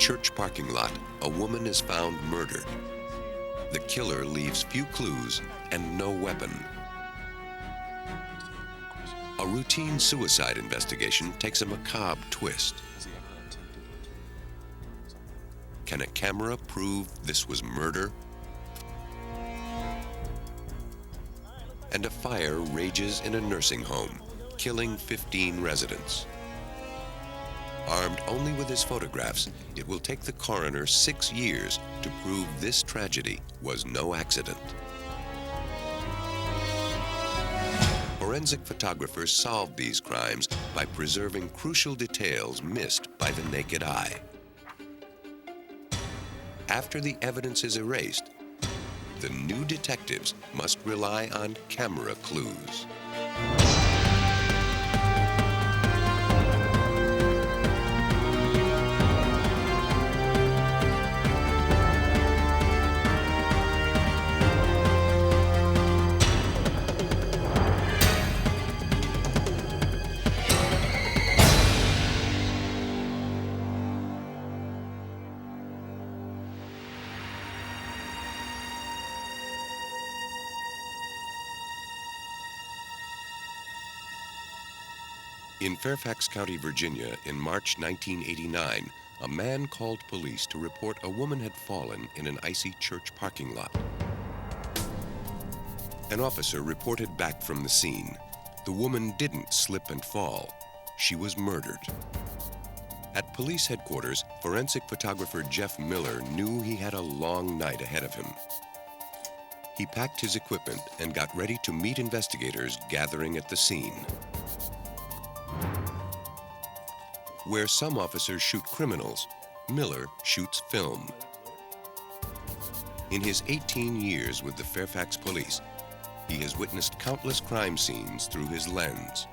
church parking lot, a woman is found murdered. The killer leaves few clues and no weapon. A routine suicide investigation takes a macabre twist. Can a camera prove this was murder? And a fire rages in a nursing home, killing 15 residents. Armed only with his photographs, it will take the coroner 6 years to prove this tragedy was no accident. Forensic photographers solved these crimes by preserving crucial details missed by the naked eye. After the evidence is erased, the new detectives must rely on camera clues. In Fairfax County, Virginia, in March 1989, a man called police to report a woman had fallen in an icy church parking lot. An officer reported back from the scene. The woman didn't slip and fall. She was murdered. At police headquarters, forensic photographer Jeff Miller knew he had a long night ahead of him. He packed his equipment and got ready to meet investigators gathering at the scene. Where some officers shoot criminals, Miller shoots film. In his 18 years with the Fairfax Police, he has witnessed countless crime scenes through his lens.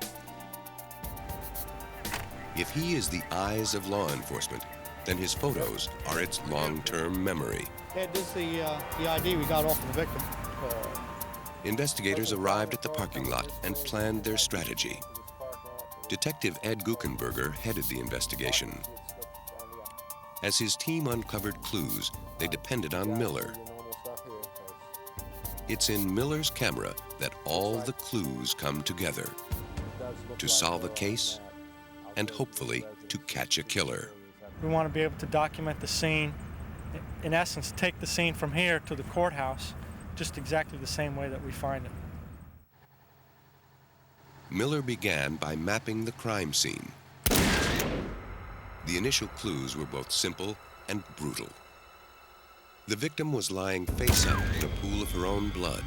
If he is the eyes of law enforcement, then his photos are its long-term memory. Yeah, this is the ID we got off of the victim. Investigators arrived at the parking lot and planned their strategy. Detective Ed Guckenberger headed the investigation. As his team uncovered clues, they depended on Miller. It's in Miller's camera that all the clues come together to solve a case and hopefully to catch a killer. We want to be able to document the scene, in essence, take the scene from here to the courthouse just exactly the same way that we find it. Miller began by mapping the crime scene. The initial clues were both simple and brutal. The victim was lying face up in a pool of her own blood.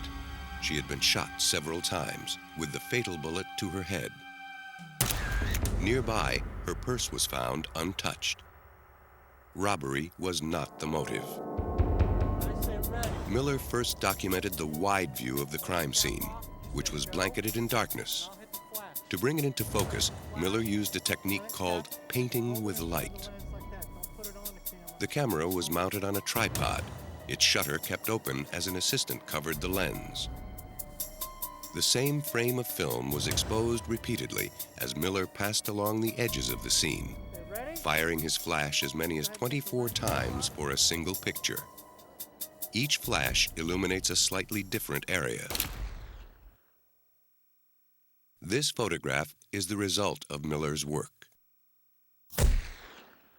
She had been shot several times, with the fatal bullet to her head. Nearby, her purse was found untouched. Robbery was not the motive. Miller first documented the wide view of the crime scene, which was blanketed in darkness. To bring it into focus, Miller used a technique called painting with light. The camera was mounted on a tripod. Its shutter kept open as an assistant covered the lens. The same frame of film was exposed repeatedly as Miller passed along the edges of the scene, firing his flash as many as 24 times for a single picture. Each flash illuminates a slightly different area. This photograph is the result of Miller's work.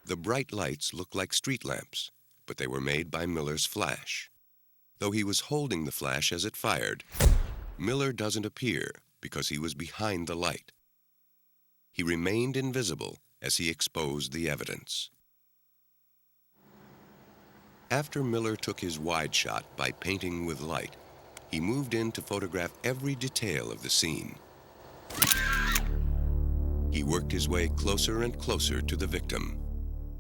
The bright lights look like street lamps, but they were made by Miller's flash. Though he was holding the flash as it fired, Miller doesn't appear because he was behind the light. He remained invisible as he exposed the evidence. After Miller took his wide shot by painting with light, he moved in to photograph every detail of the scene. He worked his way closer and closer to the victim,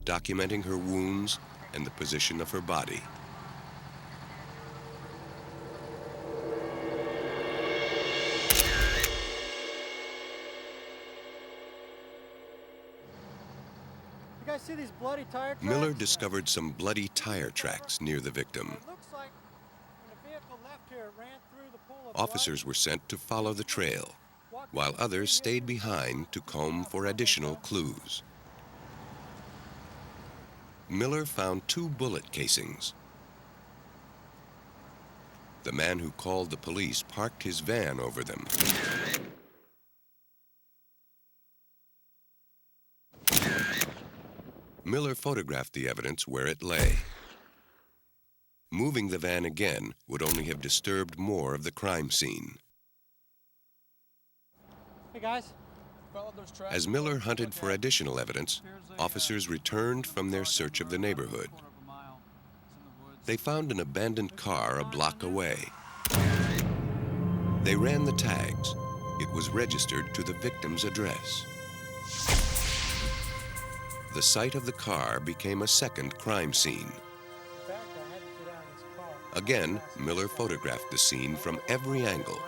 documenting her wounds and the position of her body. You guys see these bloody tire tracks? Miller discovered some bloody tire tracks near the victim. It looks like when the vehicle left here, it ran through the pool of Officers were sent to follow the trail, while others stayed behind to comb for additional clues. Miller found 2 bullet casings. The man who called the police parked his van over them. Miller photographed the evidence where it lay. Moving the van again would only have disturbed more of the crime scene. Hey guys. As Miller hunted for additional evidence, officers returned from their search of the neighborhood. They found an abandoned car a block away. They ran the tags. It was registered to the victim's address. The site of the car became a second crime scene. Again, Miller photographed the scene from every angle,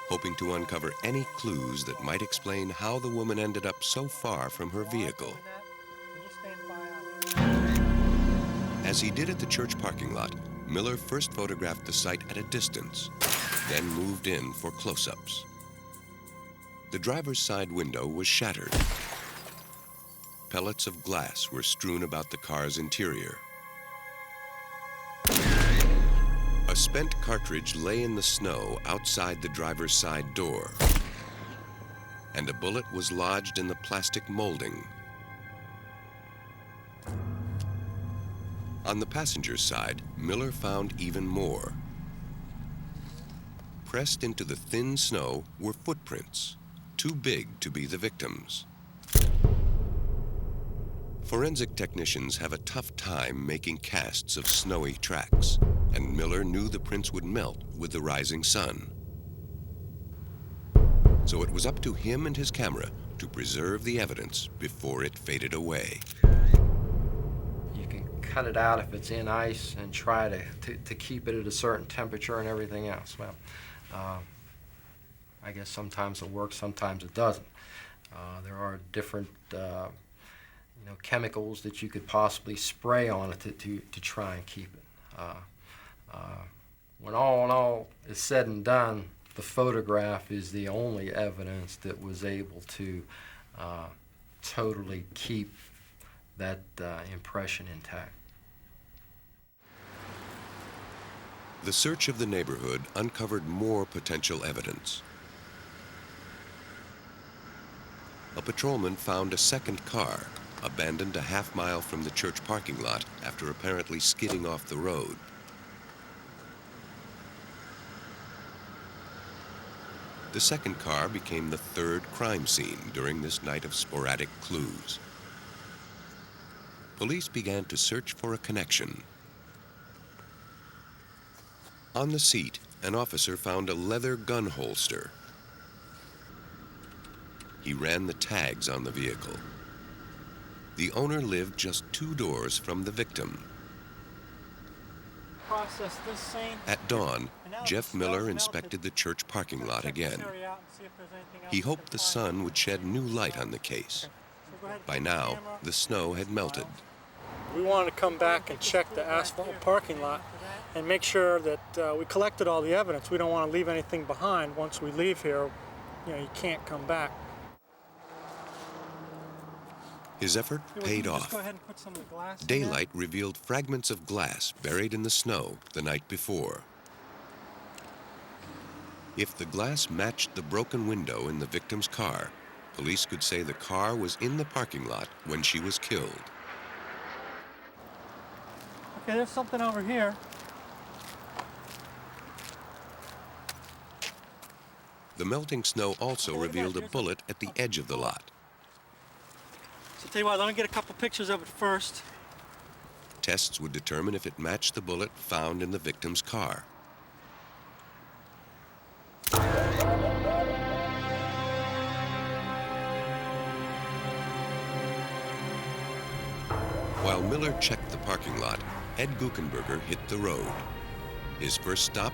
hoping to uncover any clues that might explain how the woman ended up so far from her vehicle. As he did at the church parking lot, Miller first photographed the site at a distance, then moved in for close-ups. The driver's side window was shattered. Pellets of glass were strewn about the car's interior. A spent cartridge lay in the snow outside the driver's side door, and a bullet was lodged in the plastic molding. On the passenger's side, Miller found even more. Pressed into the thin snow were footprints, too big to be the victim's. Forensic technicians have a tough time making casts of snowy tracks, and Miller knew the prints would melt with the rising sun. So it was up to him and his camera to preserve the evidence before it faded away. You can cut it out if it's in ice and try to keep it at a certain temperature and everything else. Well, I guess sometimes it works, sometimes it doesn't. There are different chemicals that you could possibly spray on it to try and keep it. When all in all is said and done, the photograph is the only evidence that was able to totally keep that impression intact. The search of the neighborhood uncovered more potential evidence. A patrolman found a second car, abandoned a half-mile from the church parking lot after apparently skidding off the road. The second car became the third crime scene during this night of sporadic clues. Police began to search for a connection. On the seat, an officer found a leather gun holster. He ran the tags on the vehicle. The owner lived just 2 doors from the victim. Process this scene. At dawn, Jeff Miller inspected the church parking lot again. He hoped the sun would shed new light on the case. By now, the snow had melted. We wanted to come back and check the asphalt parking lot and make sure that we collected all the evidence. We don't want to leave anything behind. Once we leave here, you can't come back. His effort paid off. Daylight revealed fragments of glass buried in the snow the night before. If the glass matched the broken window in the victim's car, police could say the car was in the parking lot when she was killed. Okay, there's something over here. The melting snow also revealed a bullet at the edge of the lot. So tell you what, let me get a couple pictures of it first. Tests would determine if it matched the bullet found in the victim's car. While Miller checked the parking lot, Ed Guckenberger hit the road. His first stop,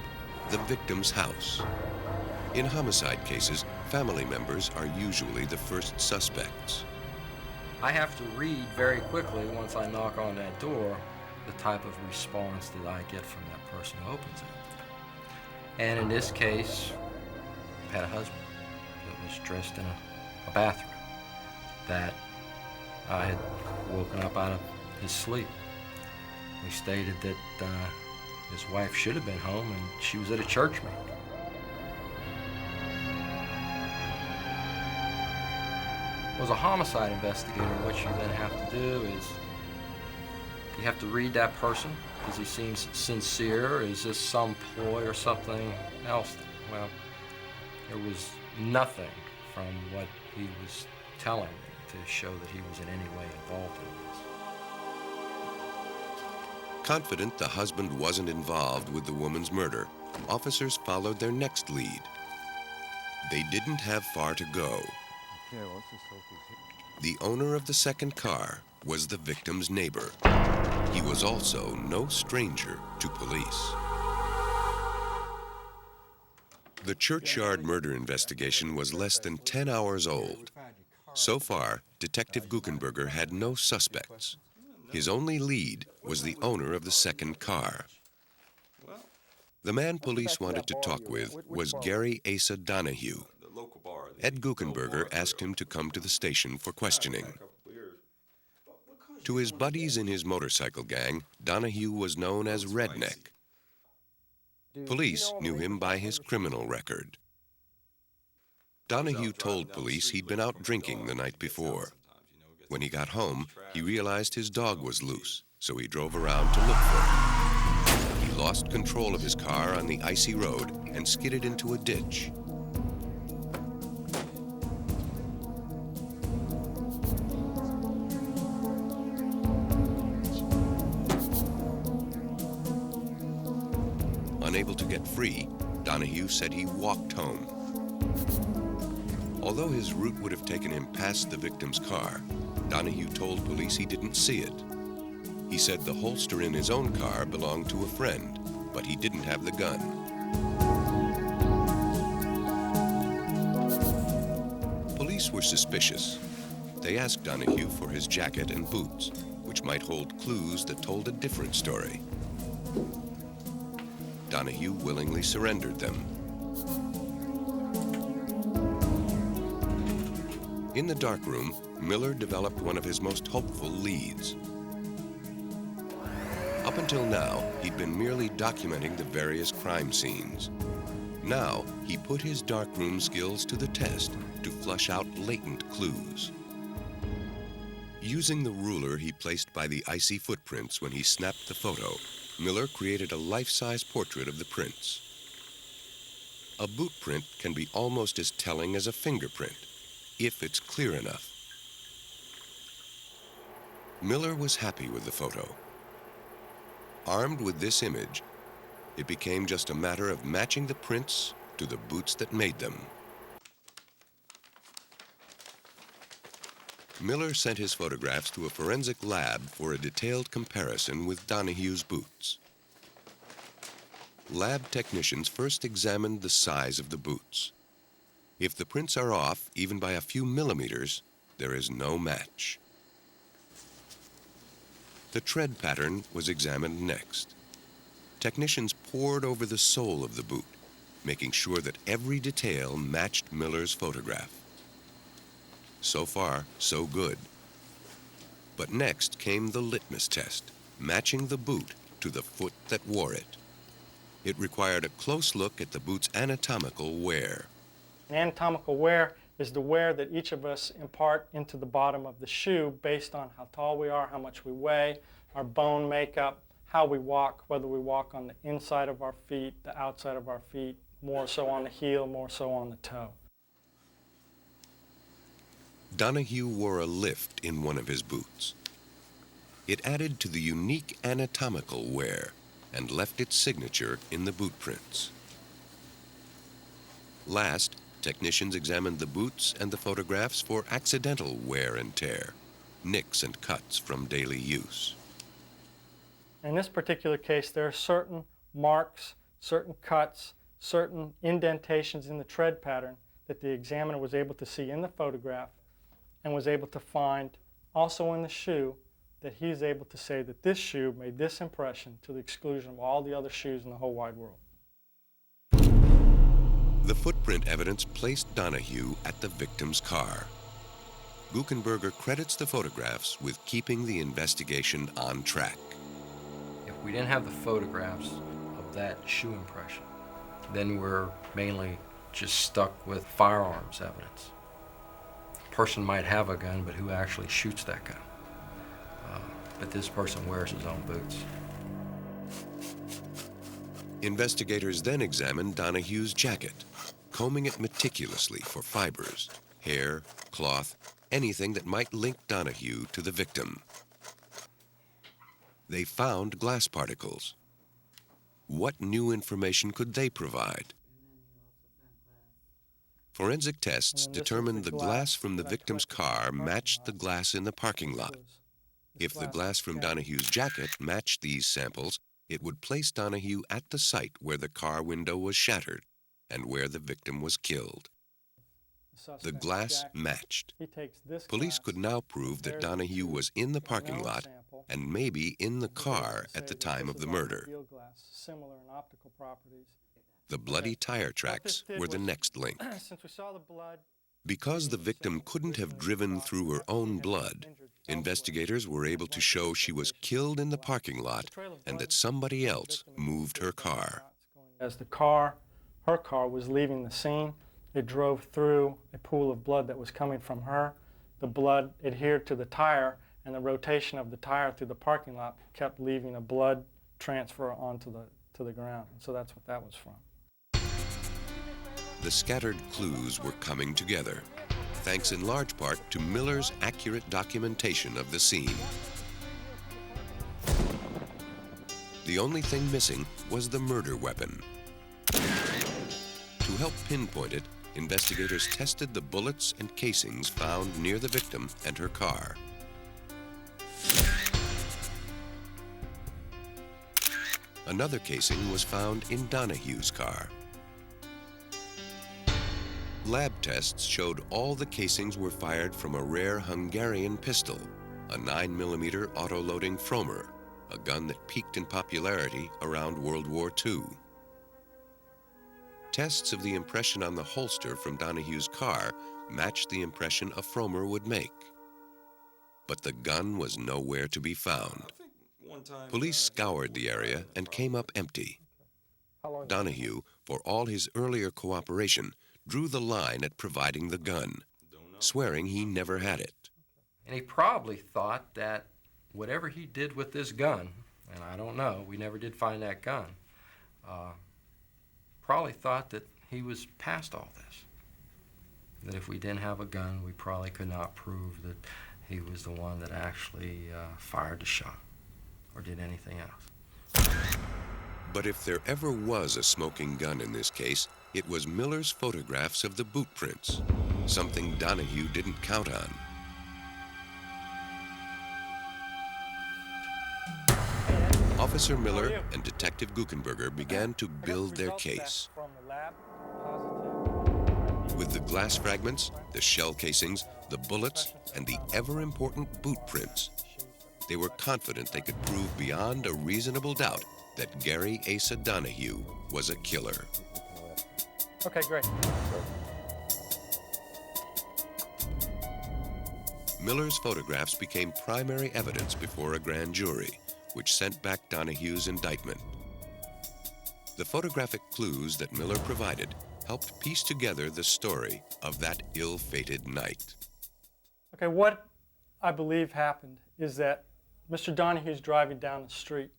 the victim's house. In homicide cases, family members are usually the first suspects. I have to read very quickly once I knock on that door the type of response that I get from that person who opens it. And in this case, I had a husband that was dressed in a bathroom that I had woken up out of his sleep. He stated that his wife should have been home and she was at a church meeting. As a homicide investigator, what you then have to do is you have to read that person. Does he seem sincere? Is this some ploy or something else? Well, there was nothing from what he was telling me to show that he was in any way involved in this. Confident the husband wasn't involved with the woman's murder, officers followed their next lead. They didn't have far to go. The owner of the second car was the victim's neighbor. He was also no stranger to police. The churchyard murder investigation was less than 10 hours old. So far, Detective Guckenberger had no suspects. His only lead was the owner of the second car. The man police wanted to talk with was Gary Asa Donahue. Ed Guckenberger asked him to come to the station for questioning. To his buddies in his motorcycle gang, Donahue was known as Redneck. Police knew him by his criminal record. Donahue told police he'd been out drinking the night before. When he got home, he realized his dog was loose, so he drove around to look for it. He lost control of his car on the icy road and skidded into a ditch. Unable to get free, Donahue said he walked home. Although his route would have taken him past the victim's car, Donahue told police he didn't see it. He said the holster in his own car belonged to a friend, but he didn't have the gun. Police were suspicious. They asked Donahue for his jacket and boots, which might hold clues that told a different story. Donahue willingly surrendered them. In the darkroom, Miller developed one of his most hopeful leads. Up until now, he'd been merely documenting the various crime scenes. Now, he put his darkroom skills to the test to flush out latent clues. Using the ruler he placed by the icy footprints when he snapped the photo, Miller created a life-size portrait of the prints. A boot print can be almost as telling as a fingerprint, if it's clear enough. Miller was happy with the photo. Armed with this image, it became just a matter of matching the prints to the boots that made them. Miller sent his photographs to a forensic lab for a detailed comparison with Donahue's boots. Lab technicians first examined the size of the boots. If the prints are off, even by a few millimeters, there is no match. The tread pattern was examined next. Technicians pored over the sole of the boot, making sure that every detail matched Miller's photograph. So far, so good. But next came the litmus test, matching the boot to the foot that wore it. It required a close look at the boot's anatomical wear. Anatomical wear is the wear that each of us impart into the bottom of the shoe based on how tall we are, how much we weigh, our bone makeup, how we walk, whether we walk on the inside of our feet, the outside of our feet, more so on the heel, more so on the toe. Donahue wore a lift in one of his boots. It added to the unique anatomical wear and left its signature in the boot prints. Last, technicians examined the boots and the photographs for accidental wear and tear, nicks and cuts from daily use. In this particular case, there are certain marks, certain cuts, certain indentations in the tread pattern that the examiner was able to see in the photograph and was able to find also in the shoe, that he's able to say that this shoe made this impression to the exclusion of all the other shoes in the whole wide world. The footprint evidence placed Donahue at the victim's car. Guckenberger credits the photographs with keeping the investigation on track. we didn't have the photographs of that shoe impression, then we're mainly just stuck with firearms evidence. A person might have a gun, but who actually shoots that gun? But this person wears his own boots. Investigators then examined Donahue's jacket, combing it meticulously for fibers, hair, cloth, anything that might link Donahue to the victim. They found glass particles. What new information could they provide? Forensic tests determined the glass from the victim's car matched the glass in the parking lot. If the glass from Donahue's jacket matched these samples, it would place Donahue at the site where the car window was shattered and where the victim was killed. The glass matched. Police could now prove that Donahue was in the parking lot and maybe in the car at the time of the murder. The bloody tire tracks were the next link. Because the victim couldn't have driven through her own blood, investigators were able to show she was killed in the parking lot and that somebody else moved her car. As her car was leaving the scene, it drove through a pool of blood that was coming from her. The blood adhered to the tire, and the rotation of the tire through the parking lot kept leaving a blood transfer onto the ground. So that's what that was from. The scattered clues were coming together, thanks in large part to Miller's accurate documentation of the scene. The only thing missing was the murder weapon. To help pinpoint it, investigators tested the bullets and casings found near the victim and her car. Another casing was found in Donahue's car. Lab tests showed all the casings were fired from a rare Hungarian pistol, a 9mm auto-loading Fromer, a gun that peaked in popularity around World War II. Tests of the impression on the holster from Donahue's car matched the impression a Fromer would make. But the gun was nowhere to be found. Police scoured the area and came up empty. Donahue, for all his earlier cooperation, drew the line at providing the gun, swearing he never had it. And he probably thought that whatever he did with this gun, and I don't know, we never did find that gun, probably thought that he was past all this. That if we didn't have a gun, we probably could not prove that he was the one that actually fired the shot or did anything else. But if there ever was a smoking gun in this case, it was Miller's photographs of the boot prints, something Donahue didn't count on. Officer Miller and Detective Guckenberger began to build their case. With the glass fragments, the shell casings, the bullets, and the ever-important boot prints, they were confident they could prove beyond a reasonable doubt that Gary Asa Donahue was a killer. Okay, great. Miller's photographs became primary evidence before a grand jury, which sent back Donahue's indictment. The photographic clues that Miller provided helped piece together the story of that ill-fated night. Okay, what I believe happened is that Mr. Donahue's driving down the street.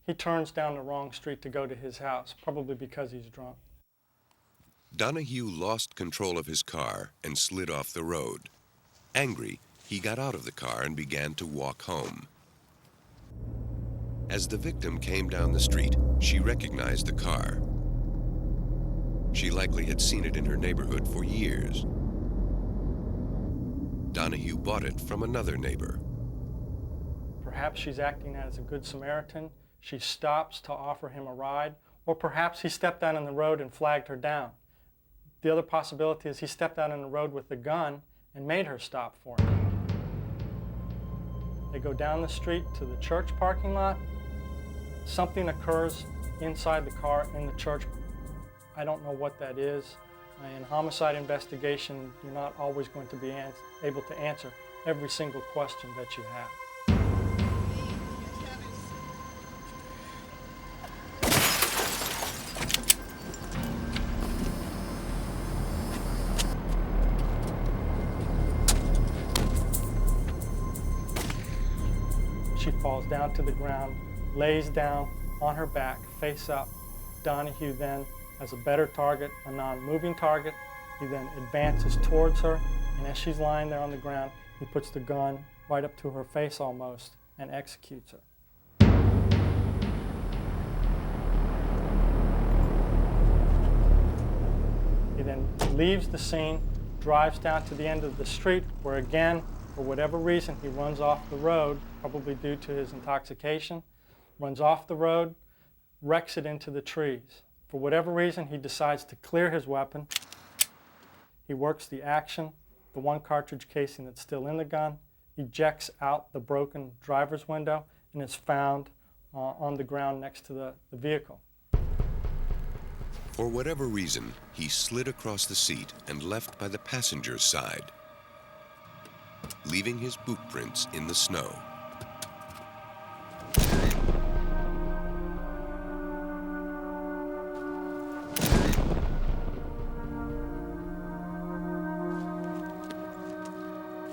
He turns down the wrong street to go to his house, probably because he's drunk. Donahue lost control of his car and slid off the road. Angry, he got out of the car and began to walk home. As the victim came down the street, she recognized the car. She likely had seen it in her neighborhood for years. Donahue bought it from another neighbor. Perhaps she's acting as a good Samaritan. She stops to offer him a ride, or perhaps he stepped out on the road and flagged her down. The other possibility is he stepped out on the road with a gun and made her stop for him. They go down the street to the church parking lot. Something occurs inside the car in the church. I don't know what that is. In homicide investigation, you're not always going to be able to answer every single question that you have. she falls down to the ground, lays down on her back, face up. Donahue then has a better target, a non-moving target. He then advances towards her, and as she's lying there on the ground, he puts the gun right up to her face almost and executes her. He then leaves the scene, drives down to the end of the street, where again, for whatever reason, he runs off the road, probably due to his intoxication, runs off the road, wrecks it into the trees. For whatever reason, he decides to clear his weapon. He works the action, the one cartridge casing that's still in the gun, ejects out the broken driver's window, and is found on the ground next to the vehicle. For whatever reason, he slid across the seat and left by the passenger's side, leaving his boot prints in the snow.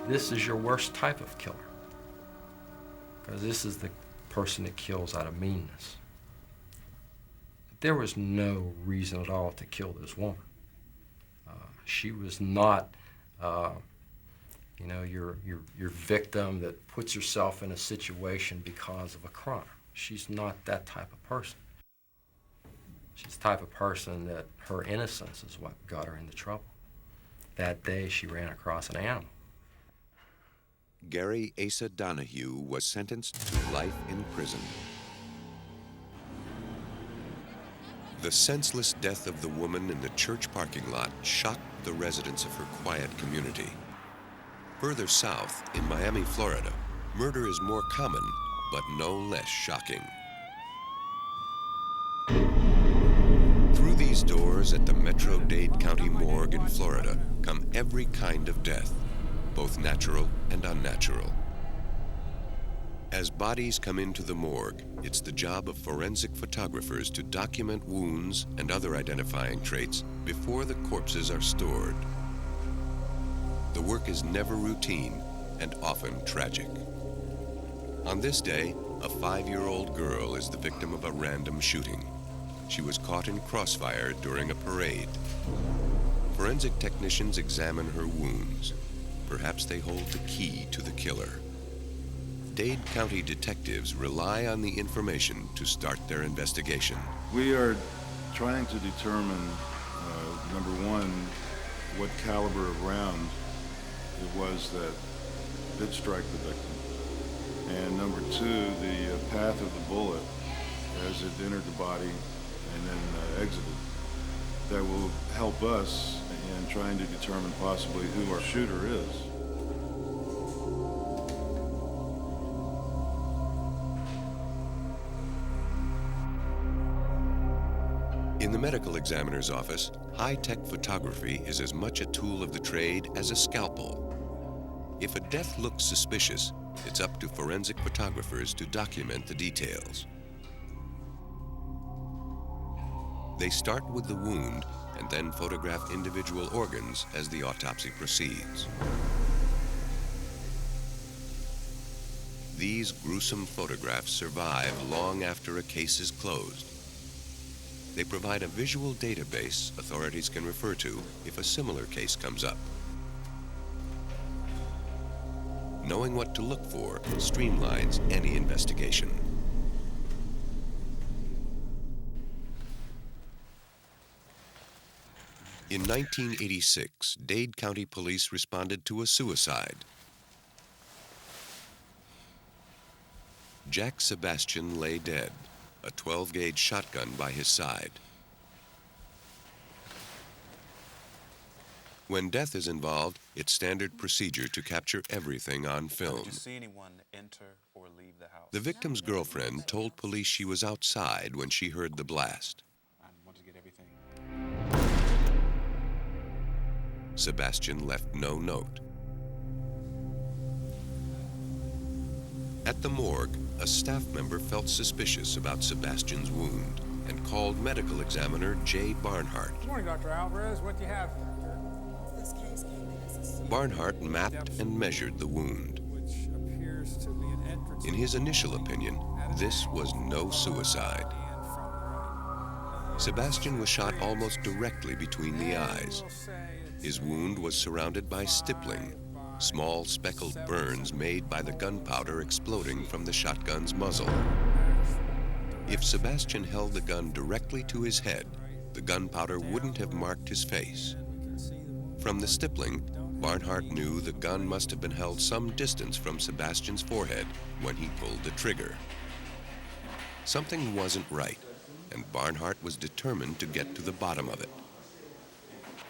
This is your worst type of killer, because this is the person that kills out of meanness. There was no reason at all to kill this woman. She was not, your victim that puts herself in a situation because of a crime. She's not that type of person. She's the type of person that her innocence is what got her into trouble. That day, she ran across an animal. Gary Asa Donahue was sentenced to life in prison. The senseless death of the woman in the church parking lot shocked the residents of her quiet community. Further south, in Miami, Florida, murder is more common, but no less shocking. Through these doors at the Metro-Dade County morgue in Florida come every kind of death, both natural and unnatural. As bodies come into the morgue, it's the job of forensic photographers to document wounds and other identifying traits before the corpses are stored. The work is never routine and often tragic. On this day, a 5-year-old girl is the victim of a random shooting. She was caught in crossfire during a parade. Forensic technicians examine her wounds. Perhaps they hold the key to the killer. Dade County detectives rely on the information to start their investigation. We are trying to determine, number one, what caliber of round it was that did strike the victim. And number two, the path of the bullet as it entered the body and then exited. That will help us in trying to determine possibly who our shooter is. In the medical examiner's office, high-tech photography is as much a tool of the trade as a scalpel. If a death looks suspicious, it's up to forensic photographers to document the details. They start with the wound and then photograph individual organs as the autopsy proceeds. These gruesome photographs survive long after a case is closed. They provide a visual database authorities can refer to if a similar case comes up. Knowing what to look for streamlines any investigation. In 1986, Dade County Police responded to a suicide. Jack Sebastian lay dead, a 12-gauge shotgun by his side. When death is involved, it's standard procedure to capture everything on film. Did you see anyone enter or leave the house? The victim's girlfriend told police she was outside when she heard the blast. I want to get everything. Sebastian left no note. At the morgue, a staff member felt suspicious about Sebastian's wound and called medical examiner Jay Barnhart. Good morning, Dr. Alvarez. What do you have? Barnhart mapped and measured the wound. Which appears appears to be an entrance. In his initial opinion, this was no suicide. Sebastian was shot almost directly between the eyes. His wound was surrounded by stippling, small speckled burns made by the gunpowder exploding from the shotgun's muzzle. If Sebastian held the gun directly to his head, the gunpowder wouldn't have marked his face. From the stippling, Barnhart knew the gun must have been held some distance from Sebastian's forehead when he pulled the trigger. Something wasn't right, and Barnhart was determined to get to the bottom of it.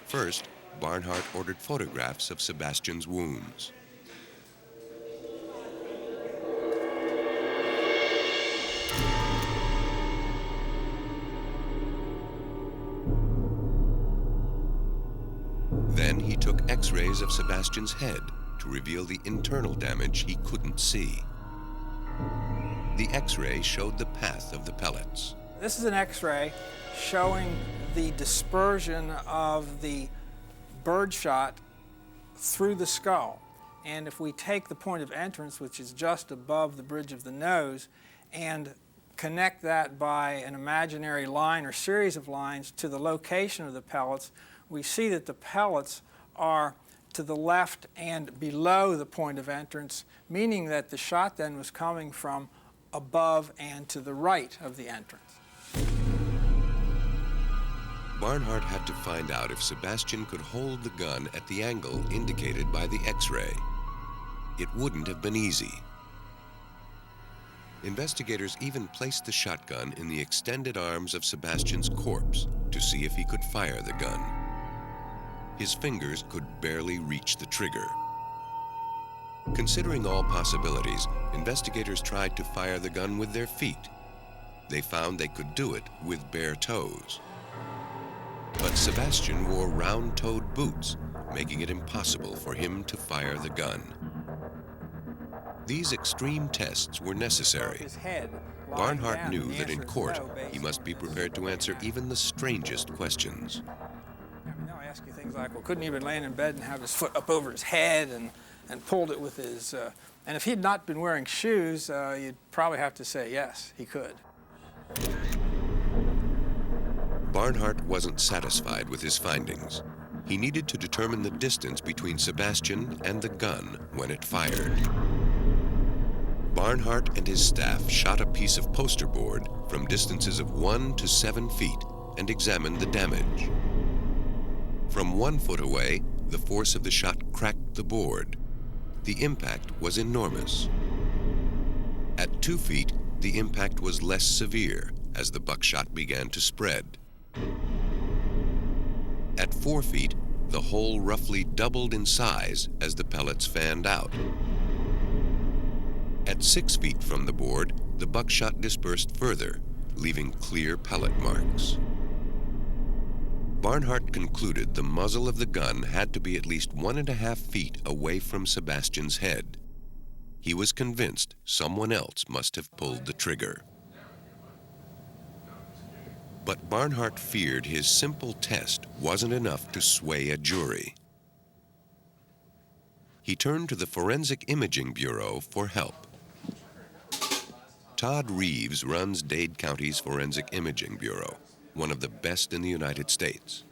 First, Barnhart ordered photographs of Sebastian's wounds. Then he took X-rays of Sebastian's head to reveal the internal damage he couldn't see. The X-ray showed the path of the pellets. This is an X-ray showing the dispersion of the birdshot through the skull. And if we take the point of entrance, which is just above the bridge of the nose, and connect that by an imaginary line or series of lines to the location of the pellets, we see that the pellets are to the left and below the point of entrance, meaning that the shot then was coming from above and to the right of the entrance. Barnhart had to find out if Sebastian could hold the gun at the angle indicated by the X-ray. It wouldn't have been easy. Investigators even placed the shotgun in the extended arms of Sebastian's corpse to see if he could fire the gun. His fingers could barely reach the trigger. Considering all possibilities, investigators tried to fire the gun with their feet. They found they could do it with bare toes. But Sebastian wore round-toed boots, making it impossible for him to fire the gun. These extreme tests were necessary. Barnhart knew that in court, he must be prepared to answer even the strangest questions. I mean, they'll ask you things like, well, couldn't he have been laying in bed and have his foot up over his head and pulled it with his... and if he'd not been wearing shoes, you'd probably have to say, yes, he could. Barnhart wasn't satisfied with his findings. He needed to determine the distance between Sebastian and the gun when it fired. Barnhart and his staff shot a piece of poster board from distances of 1 to 7 feet and examined the damage. From 1 foot away, the force of the shot cracked the board. The impact was enormous. At 2 feet, the impact was less severe as the buckshot began to spread. At 4 feet, the hole roughly doubled in size as the pellets fanned out. At 6 feet from the board, the buckshot dispersed further, leaving clear pellet marks. Barnhart concluded the muzzle of the gun had to be at least 1.5 feet away from Sebastian's head. He was convinced someone else must have pulled the trigger. But Barnhart feared his simple test wasn't enough to sway a jury. He turned to the Forensic Imaging Bureau for help. Todd Reeves runs Dade County's Forensic Imaging Bureau, one of the best in the United States.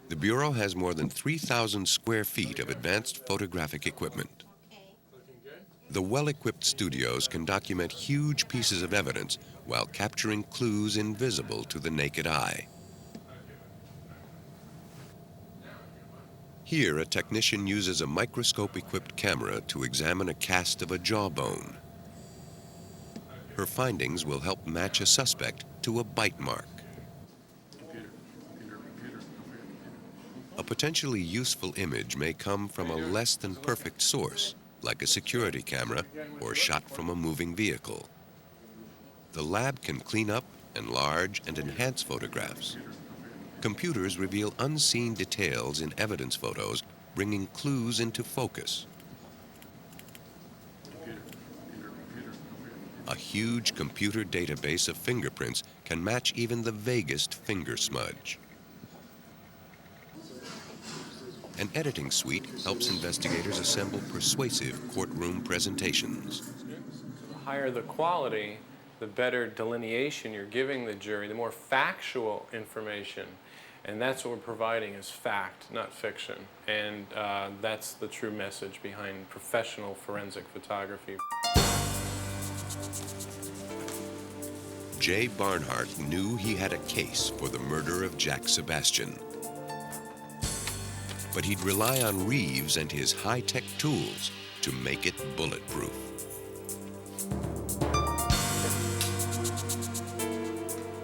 The Bureau has more than 3,000 square feet of advanced photographic equipment. The well-equipped studios can document huge pieces of evidence while capturing clues invisible to the naked eye. Here, a technician uses a microscope-equipped camera to examine a cast of a jawbone. Her findings will help match a suspect to a bite mark. A potentially useful image may come from a less than perfect source, like a security camera or shot from a moving vehicle. The lab can clean up, enlarge, and enhance photographs. Computers reveal unseen details in evidence photos, bringing clues into focus. A huge computer database of fingerprints can match even the vaguest finger smudge. An editing suite helps investigators assemble persuasive courtroom presentations. The higher the quality, the better delineation you're giving the jury, the more factual information. And that's what we're providing is fact, not fiction. And that's the true message behind professional forensic photography. Jay Barnhart knew he had a case for the murder of Jack Sebastian. But he'd rely on Reeves and his high-tech tools to make it bulletproof.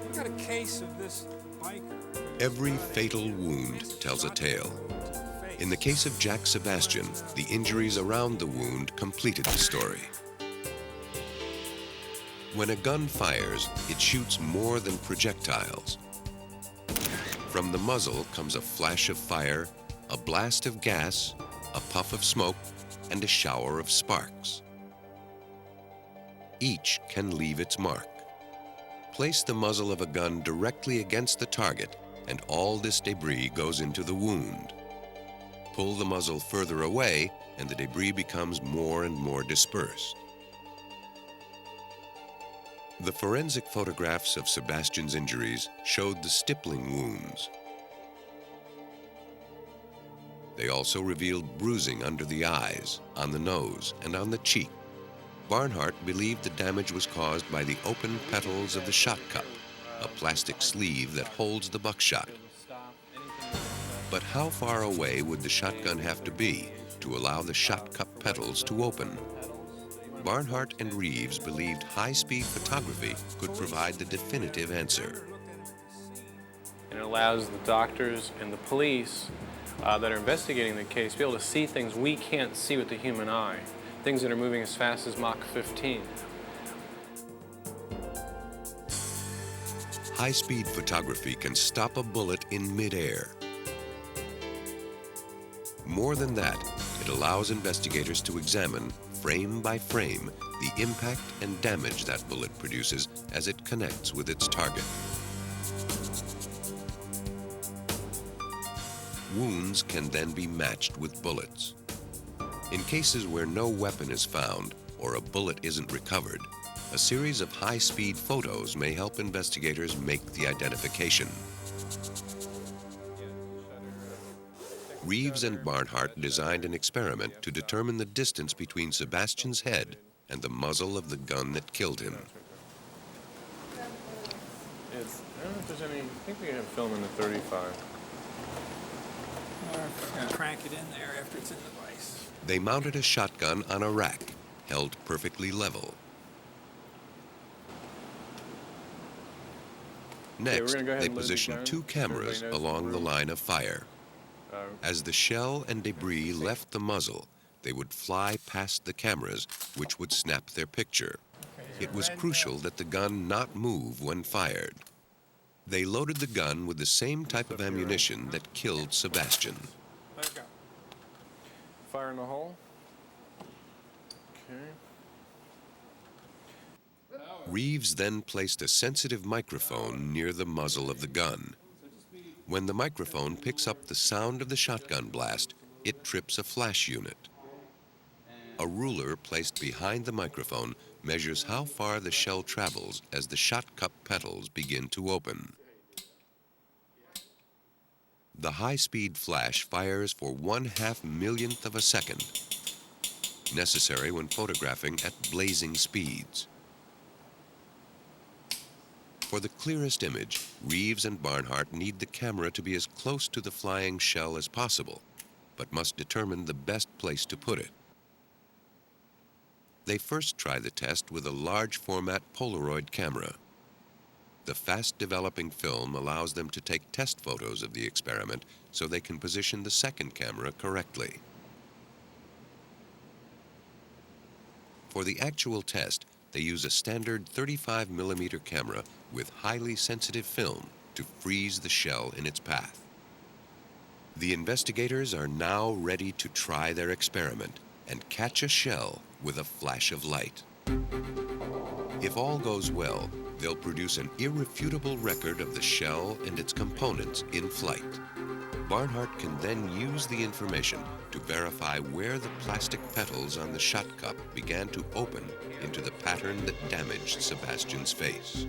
We've got a case of this biker. Every fatal wound tells a tale. In the case of Jack Sebastian, the injuries around the wound completed the story. When a gun fires, it shoots more than projectiles. From the muzzle comes a flash of fire, a blast of gas, a puff of smoke, and a shower of sparks. Each can leave its mark. Place the muzzle of a gun directly against the target, and all this debris goes into the wound. Pull the muzzle further away, and the debris becomes more and more dispersed. The forensic photographs of Sebastian's injuries showed the stippling wounds. They also revealed bruising under the eyes, on the nose, and on the cheek. Barnhart believed the damage was caused by the open petals of the shot cup, a plastic sleeve that holds the buckshot. But how far away would the shotgun have to be to allow the shot cup petals to open? Barnhart and Reeves believed high-speed photography could provide the definitive answer. And it allows the doctors and the police that are investigating the case to be able to see things we can't see with the human eye, things that are moving as fast as Mach 15. High-speed photography can stop a bullet in midair. More than that, it allows investigators to examine, frame by frame, the impact and damage that bullet produces as it connects with its target. Wounds can then be matched with bullets. In cases where no weapon is found or a bullet isn't recovered, a series of high-speed photos may help investigators make the identification. Reeves and Barnhart designed an experiment to determine the distance between Sebastian's head and the muzzle of the gun that killed him. I don't know if there's any, I think we have film in the 35. Crank it in there after it's in the vise. They mounted a shotgun on a rack, held perfectly level. Next, they positioned two cameras along the line of fire. As the shell and debris left the muzzle, they would fly past the cameras, which would snap their picture. It was crucial that the gun not move when fired. They loaded the gun with the same type of ammunition that killed Sebastian. Let it go. Fire in the hole. Okay. Reeves then placed a sensitive microphone near the muzzle of the gun. When the microphone picks up the sound of the shotgun blast, it trips a flash unit. A ruler placed behind the microphone measures how far the shell travels as the shot cup petals begin to open. The high-speed flash fires for 1/2 millionth of a second, necessary when photographing at blazing speeds. For the clearest image, Reeves and Barnhart need the camera to be as close to the flying shell as possible, but must determine the best place to put it. They first try the test with a large format Polaroid camera. The fast-developing film allows them to take test photos of the experiment so they can position the second camera correctly. For the actual test, they use a standard 35mm camera with highly sensitive film to freeze the shell in its path. The investigators are now ready to try their experiment and catch a shell with a flash of light. If all goes well, they'll produce an irrefutable record of the shell and its components in flight. Barnhart can then use the information to verify where the plastic petals on the shot cup began to open into the pattern that damaged Sebastian's face.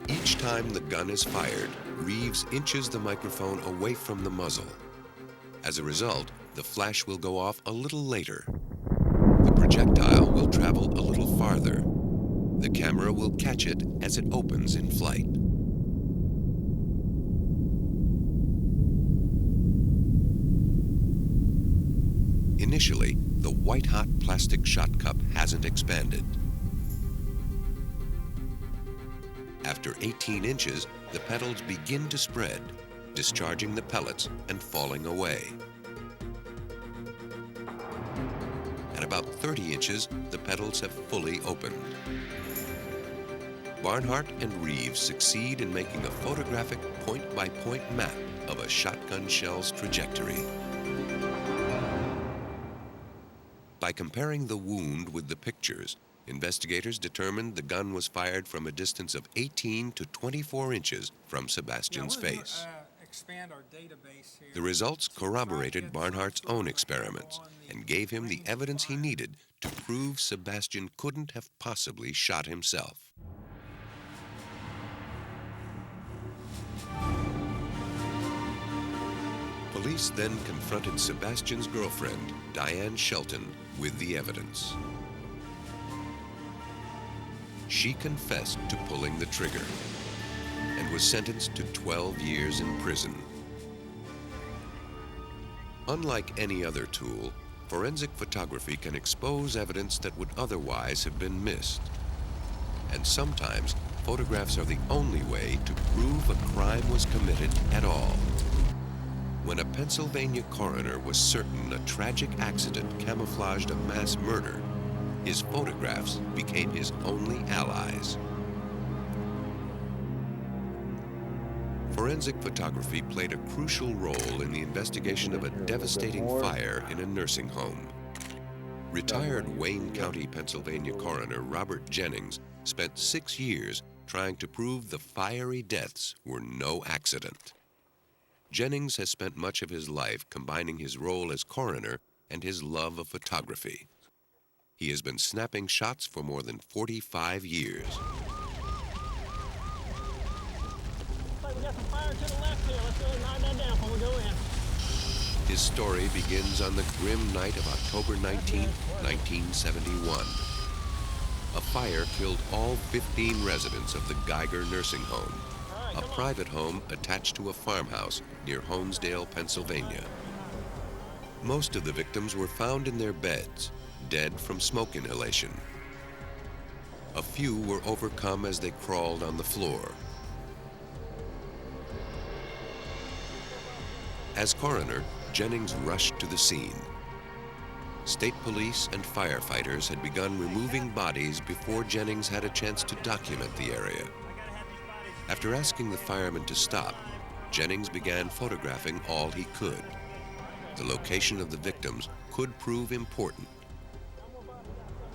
Each time the gun is fired, Reeves inches the microphone away from the muzzle. As a result, the flash will go off a little later. The projectile will travel a little farther. The camera will catch it as it opens in flight. Initially, the white-hot plastic shot cup hasn't expanded. After 18 inches, the petals begin to spread, discharging the pellets and falling away. At about 30 inches, the petals have fully opened. Barnhart and Reeves succeed in making a photographic point-by-point map of a shotgun shell's trajectory. By comparing the wound with the pictures, investigators determined the gun was fired from a distance of 18 to 24 inches from Sebastian's face. Expand our database here. The results corroborated Barnhart's own experiments and gave him the evidence he needed to prove Sebastian couldn't have possibly shot himself. Police then confronted Sebastian's girlfriend, Diane Shelton, with the evidence. She confessed to pulling the trigger and was sentenced to 12 years in prison. Unlike any other tool, forensic photography can expose evidence that would otherwise have been missed. And sometimes, photographs are the only way to prove a crime was committed at all. When a Pennsylvania coroner was certain a tragic accident camouflaged a mass murder, his photographs became his only allies. Forensic photography played a crucial role in the investigation of a devastating fire in a nursing home. Retired Wayne County, Pennsylvania coroner Robert Jennings spent 6 years trying to prove the fiery deaths were no accident. Jennings has spent much of his life combining his role as coroner and his love of photography. He has been snapping shots for more than 45 years. We got some fire to the left here. Let's really knock that down before we go in. His story begins on the grim night of October 19, 1971. A fire killed all 15 residents of the Geiger nursing home, a private home attached to a farmhouse near Honesdale, Pennsylvania. Most of the victims were found in their beds, dead from smoke inhalation. A few were overcome as they crawled on the floor. As coroner, Jennings rushed to the scene. State police and firefighters had begun removing bodies before Jennings had a chance to document the area. After asking the firemen to stop, Jennings began photographing all he could. The location of the victims could prove important.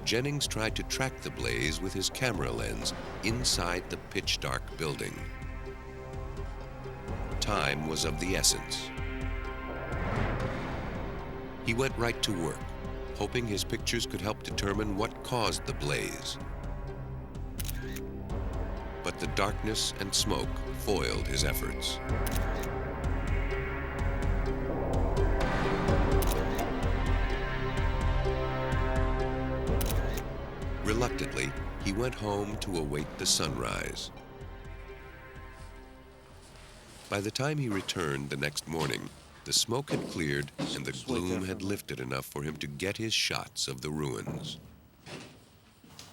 Jennings tried to track the blaze with his camera lens inside the pitch-dark building. Time was of the essence. He went right to work, hoping his pictures could help determine what caused the blaze. But the darkness and smoke foiled his efforts. Reluctantly, he went home to await the sunrise. By the time he returned the next morning, the smoke had cleared and the gloom had lifted enough for him to get his shots of the ruins.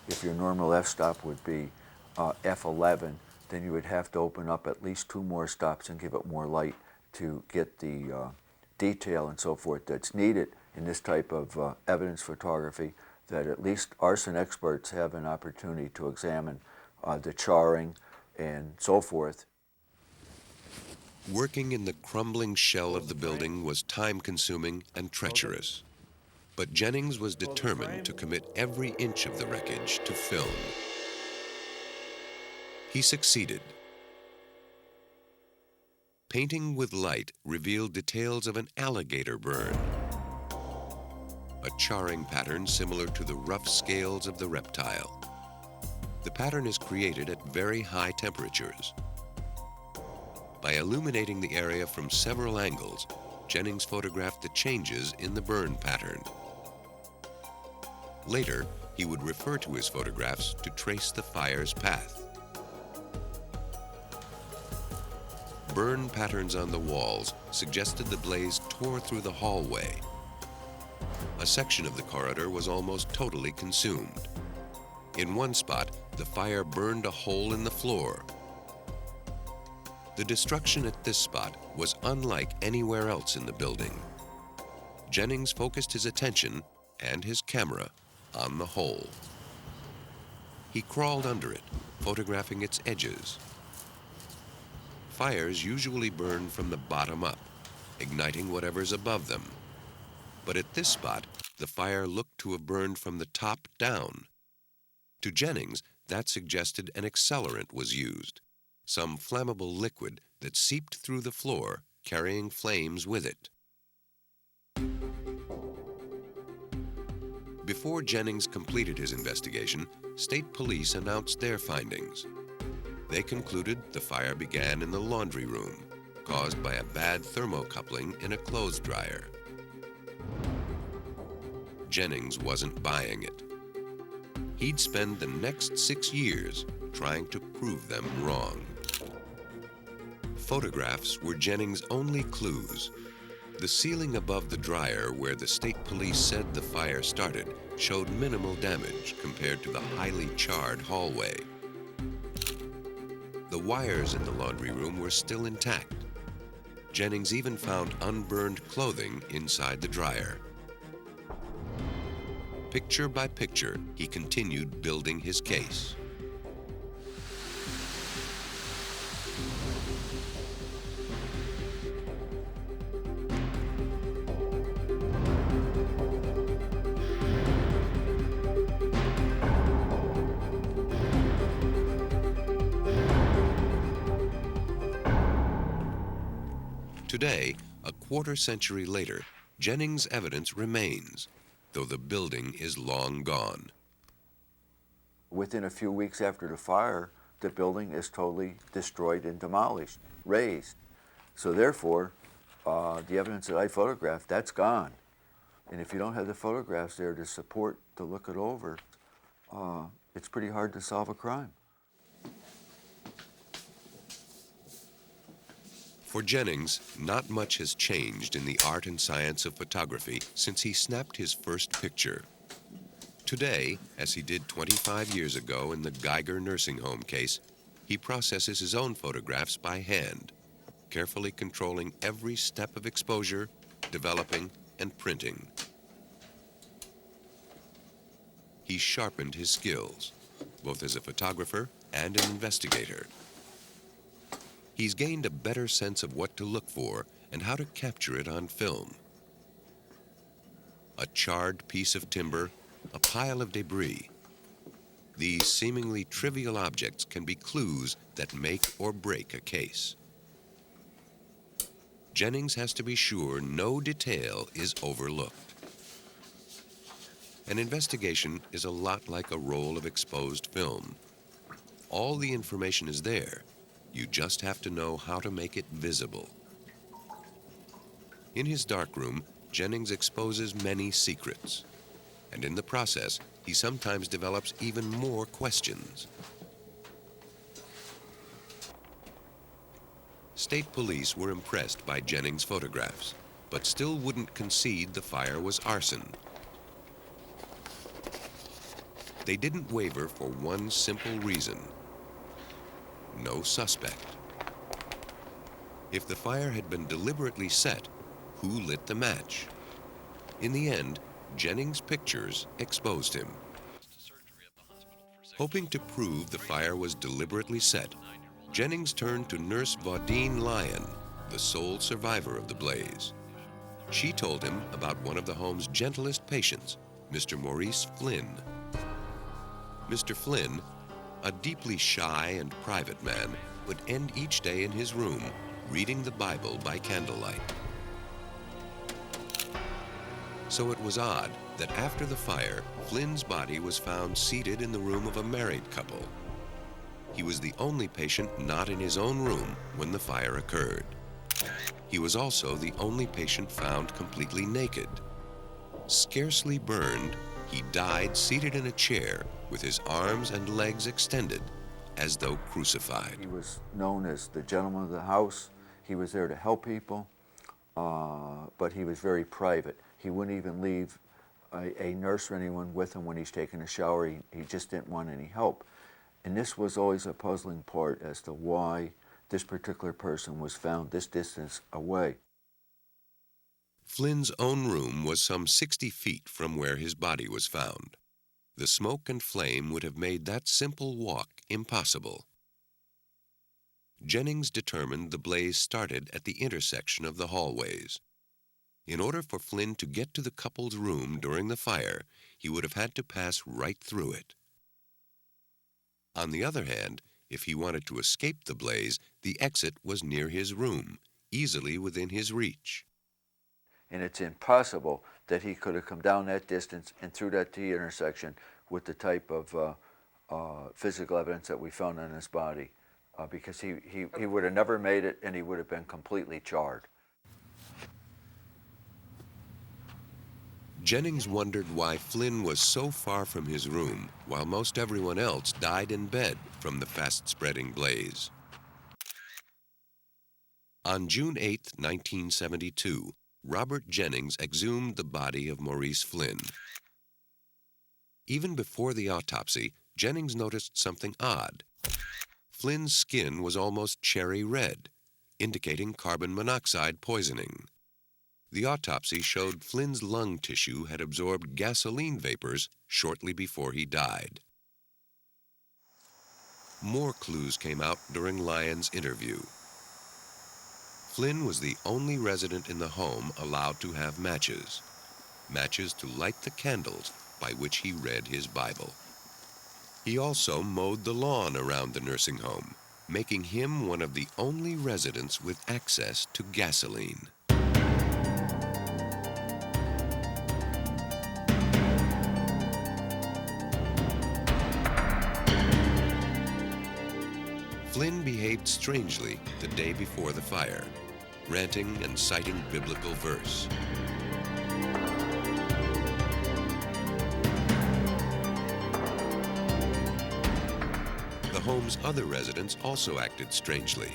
If your normal f-stop would be f11, then you would have to open up at least 2 more stops and give it more light to get the detail and so forth that's needed in this type of evidence photography, that at least arson experts have an opportunity to examine the charring and so forth. Working in the crumbling shell of the building was time-consuming and treacherous. But Jennings was determined to commit every inch of the wreckage to film. He succeeded. Painting with light revealed details of an alligator burn, a charring pattern similar to the rough scales of the reptile. The pattern is created at very high temperatures. By illuminating the area from several angles, Jennings photographed the changes in the burn pattern. Later, he would refer to his photographs to trace the fire's path. Burn patterns on the walls suggested the blaze tore through the hallway. A section of the corridor was almost totally consumed. In one spot, the fire burned a hole in the floor. The destruction at this spot was unlike anywhere else in the building. Jennings focused his attention and his camera on the hole. He crawled under it, photographing its edges. Fires usually burn from the bottom up, igniting whatever's above them. But at this spot, the fire looked to have burned from the top down. To Jennings, that suggested an accelerant was used, some flammable liquid that seeped through the floor, carrying flames with it. Before Jennings completed his investigation, state police announced their findings. They concluded the fire began in the laundry room, caused by a bad thermocoupling in a clothes dryer. Jennings wasn't buying it. He'd spend the next 6 years trying to prove them wrong. Photographs were Jennings' only clues. The ceiling above the dryer where the state police said the fire started showed minimal damage compared to the highly charred hallway. The wires in the laundry room were still intact. Jennings even found unburned clothing inside the dryer. Picture by picture, he continued building his case. Today, a quarter century later, Jennings' evidence remains, though the building is long gone. Within a few weeks after the fire, the building is totally destroyed and demolished, razed. So therefore, the evidence that I photographed, that's gone. And if you don't have the photographs there to support, to look it over, it's pretty hard to solve a crime. For Jennings, not much has changed in the art and science of photography since he snapped his first picture. Today, as he did 25 years ago in the Geiger nursing home case, he processes his own photographs by hand, carefully controlling every step of exposure, developing, and printing. He sharpened his skills, both as a photographer and an investigator. He's gained a better sense of what to look for and how to capture it on film. A charred piece of timber, a pile of debris. These seemingly trivial objects can be clues that make or break a case. Jennings has to be sure no detail is overlooked. An investigation is a lot like a roll of exposed film. All the information is there. You just have to know how to make it visible. In his darkroom, Jennings exposes many secrets, and in the process, he sometimes develops even more questions. State police were impressed by Jennings' photographs, but still wouldn't concede the fire was arson. They didn't waver for one simple reason: no suspect. If the fire had been deliberately set, who lit the match? In the end, Jennings' pictures exposed him. Hoping to prove the fire was deliberately set, Jennings turned to Nurse Vaudine Lyon, the sole survivor of the blaze. She told him about one of the home's gentlest patients, Mr. Maurice Flynn. Mr. Flynn, a deeply shy and private man, would end each day in his room, reading the Bible by candlelight. So it was odd that after the fire, Flynn's body was found seated in the room of a married couple. He was the only patient not in his own room when the fire occurred. He was also the only patient found completely naked. Scarcely burned, he died seated in a chair with his arms and legs extended, as though crucified. He was known as the gentleman of the house. He was there to help people, but he was very private. He wouldn't even leave a nurse or anyone with him when he's taking a shower. He just didn't want any help. And this was always a puzzling part as to why this particular person was found this distance away. Flynn's own room was some 60 feet from where his body was found. The smoke and flame would have made that simple walk impossible. Jennings determined the blaze started at the intersection of the hallways. In order for Flynn to get to the couple's room during the fire, he would have had to pass right through it. On the other hand, if he wanted to escape the blaze, the exit was near his room, easily within his reach. And it's impossible that he could have come down that distance and through that T intersection with the type of physical evidence that we found on his body, because he would have never made it, and he would have been completely charred. Jennings wondered why Flynn was so far from his room while most everyone else died in bed from the fast-spreading blaze. On June 8, 1972, Robert Jennings exhumed the body of Maurice Flynn. Even before the autopsy, Jennings noticed something odd. Flynn's skin was almost cherry red, indicating carbon monoxide poisoning. The autopsy showed Flynn's lung tissue had absorbed gasoline vapors shortly before he died. More clues came out during Lyon's interview. Flynn was the only resident in the home allowed to have matches to light the candles by which he read his Bible. He also mowed the lawn around the nursing home, making him one of the only residents with access to gasoline. Flynn behaved strangely the day before the fire, ranting and citing biblical verse. The home's other residents also acted strangely.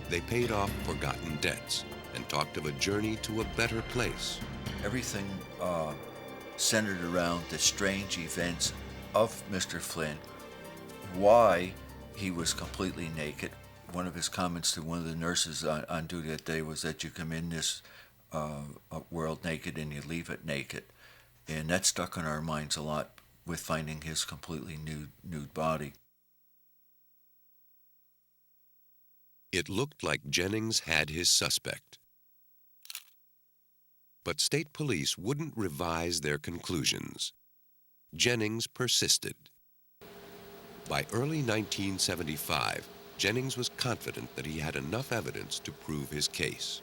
They paid off forgotten debts and talked of a journey to a better place. Everything centered around the strange events of Mr. Flynn, why he was completely naked. One of his comments to one of the nurses on duty that day was that you come in this world naked and you leave it naked. And that stuck in our minds a lot with finding his completely nude body. It looked like Jennings had his suspect. But state police wouldn't revise their conclusions. Jennings persisted. By early 1975, Jennings was confident that he had enough evidence to prove his case.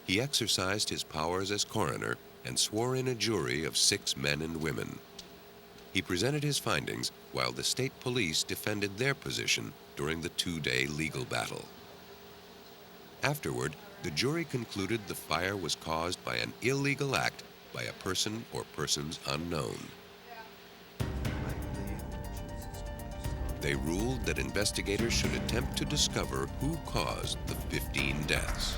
He exercised his powers as coroner and swore in a jury of 6 men and women. He presented his findings while the state police defended their position during the 2-day legal battle. Afterward, the jury concluded the fire was caused by an illegal act by a person or persons unknown. They ruled that investigators should attempt to discover who caused the 15 deaths.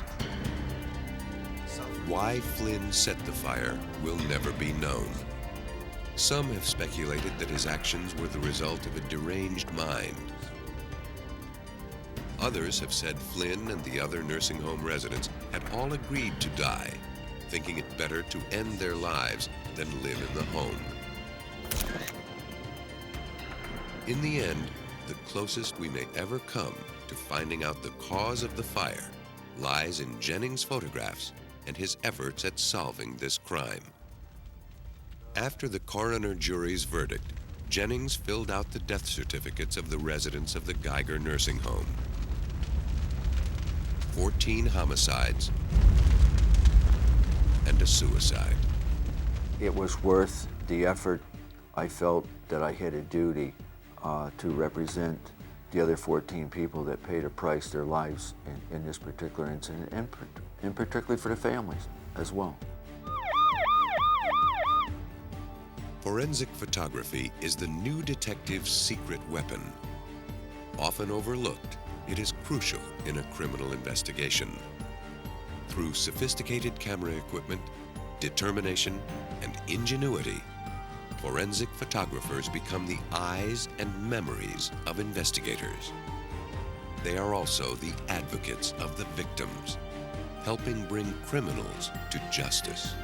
Why Flynn set the fire will never be known. Some have speculated that his actions were the result of a deranged mind. Others have said Flynn and the other nursing home residents had all agreed to die, thinking it better to end their lives than live in the home. In the end, the closest we may ever come to finding out the cause of the fire lies in Jennings' photographs and his efforts at solving this crime. After the coroner jury's verdict, Jennings filled out the death certificates of the residents of the Geiger nursing home. 14 homicides and a suicide. It was worth the effort. I felt that I had a duty to represent the other 14 people that paid a price, their lives in this particular incident, and particularly for the families as well. Forensic photography is the new detective's secret weapon. Often overlooked, it is crucial in a criminal investigation. Through sophisticated camera equipment, determination, and ingenuity, forensic photographers become the eyes and memories of investigators. They are also the advocates of the victims, helping bring criminals to justice.